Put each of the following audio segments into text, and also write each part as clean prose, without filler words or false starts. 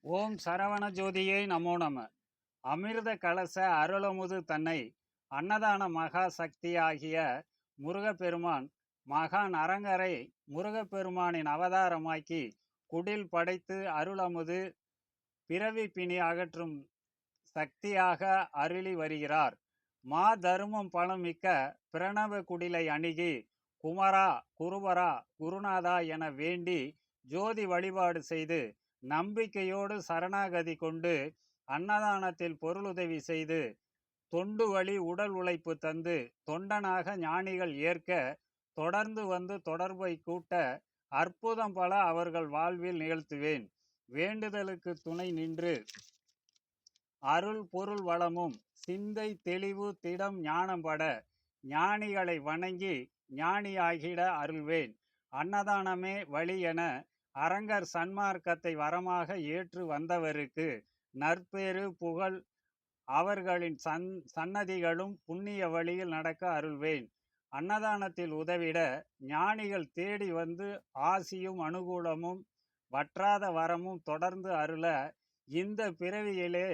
ஓம் சரவண ஜோதியை நமோ நம. அமிர்த கலச அருளமுது தன்னை அன்னதான மகா சக்தியாகிய முருகப்பெருமான் மகான் அரங்கரை முருகப்பெருமானின் அவதாரமாக்கி குடில் படைத்து அருளமுது பிறவி பிணி அகற்றும் சக்தியாக அருளி வருகிறார். மா தருமம் பலமிக்க பிரணவ குடிலை அணுகி குமரா குருபரா குருநாதா என வேண்டி ஜோதி வழிபாடு செய்து நம்பிக்கையோடு சரணாகதி கொண்டு அன்னதானத்தில் பொருளுதவி செய்து தொண்டு வழி உடல் உழைப்பு தந்து தொண்டனாக ஞானிகள் ஏற்க தொடர்ந்து வந்து தொடர்பை கூட்ட அற்புதம் பல அவர்கள் வாழ்வில் நிகழ்த்துவேன். வேண்டுதலுக்கு துணை நின்று அருள் பொருள் வளமும் சிந்தை தெளிவு திடம் ஞானம் பட ஞானிகளை வணங்கி ஞானியாகிட அருள்வேன். அன்னதானமே வழி என அரங்கர் சன்மார்க்கத்தை வரமாக ஏற்று வந்தவருக்கு நற்பேறு புகழ் அவர்களின் சன்னதிகளும் புண்ணிய வழியில் நடக்க அருள்வேன். அன்னதானத்தில் உதவிட ஞானிகள் தேடி வந்து ஆசியும் அனுகூலமும் வற்றாத வரமும் தொடர்ந்து அருள இந்த பிறவியிலே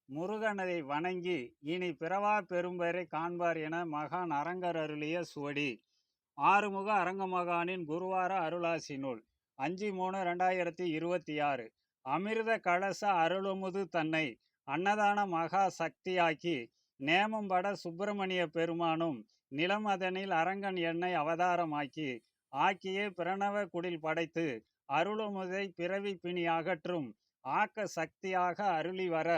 முருகனை வணங்கி இனி பிறவா பெரும்பெறை காண்பார் என மகான் அரங்கர் அருளிய சுவடி. ஆறுமுக அரங்கமகானின் குருவார அருளாசி நூல் 5/3/2026. அமிர்த கலச அருளமுது தன்னை அன்னதான மகா சக்தியாக்கி நேமம்பட சுப்பிரமணிய பெருமானும் நிலமதனில் அரங்கன் என்னை அவதாரமாக்கி ஆக்கியே பிரணவ குடில் படைத்து அருளமுதை பிறவி பிணி அகற்றும் ஆக்க சக்தியாக அருளி வர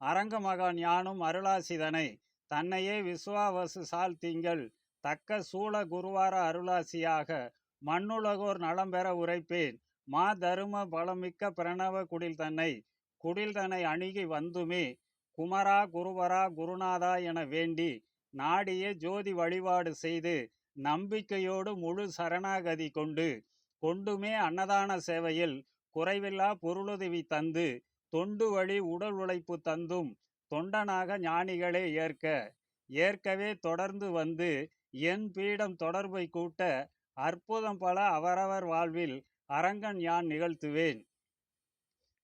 அரங்கமகான் யானும் அருளாசிதனை தன்னையே விசுவாவசு சால் திங்கள் தக்க சூழ குருவார அருளாசியாக மண்ணுலகோர் நலம்பெற உரைப்பேன். மா தரும பலமிக்க பிரணவ குடில் தன்னை அணுகி வந்துமே குமரா குருபரா குருநாதா என வேண்டி நாடியே ஜோதி வழிபாடு செய்து நம்பிக்கையோடு முழு சரணாகதி கொண்டுமே அன்னதான சேவையில் குறைவில்லா பொருளுதவி தந்து தொண்டு வழி உடல் உழைப்பு தந்தும் தொண்டனாக ஞானிகளே ஏற்கவே தொடர்ந்து வந்து என் பீடம் தொடர்பை கூட்ட அற்புதம் பல அவரவர் வாழ்வில் அரங்கன் யான்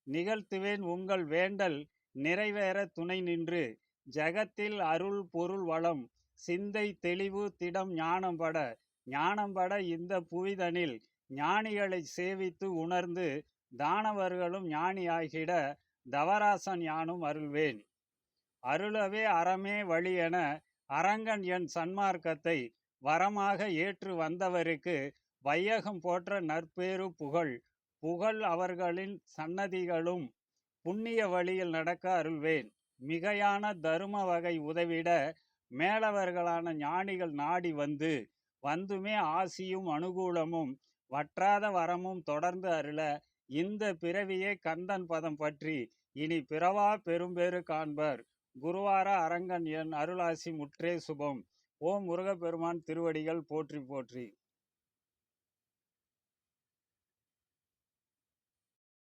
நிகழ்த்துவேன் உங்கள் வேண்டல் நிறைவேற துணை நின்று ஜகத்தில் அருள் பொருள் வளம் சிந்தை தெளிவு திடம் ஞானம் பட இந்த புவிதனில் ஞானிகளை சேவித்து உணர்ந்து தானவர்களும் ஞானியாகிட தவராசன் யானும் அருள்வேன். அருளவே அறமே வழி என அரங்கன் என் சன்மார்க்கத்தை வரமாக ஏற்று வந்தவருக்கு வையகம் போற்ற நற்பேறு புகழ் அவர்களின் சன்னதிகளும் புண்ணிய வழியில் நடக்க அருள்வேன். மிகையான தரும வகை உதவிட மேலவர்களான ஞானிகள் நாடி வந்துமே ஆசியும் அனுகூலமும் வற்றாத வரமும் தொடர்ந்து அருள இந்த பிறவியே கந்தன் பதம் பற்றி இனி பிறவா பெரும்பேறு காண்பர். குருவார அரங்கன் என் அருளாசி முற்றே சுபம். ஓம் முருகப்பெருமான் திருவடிகள் போற்றி போற்றி.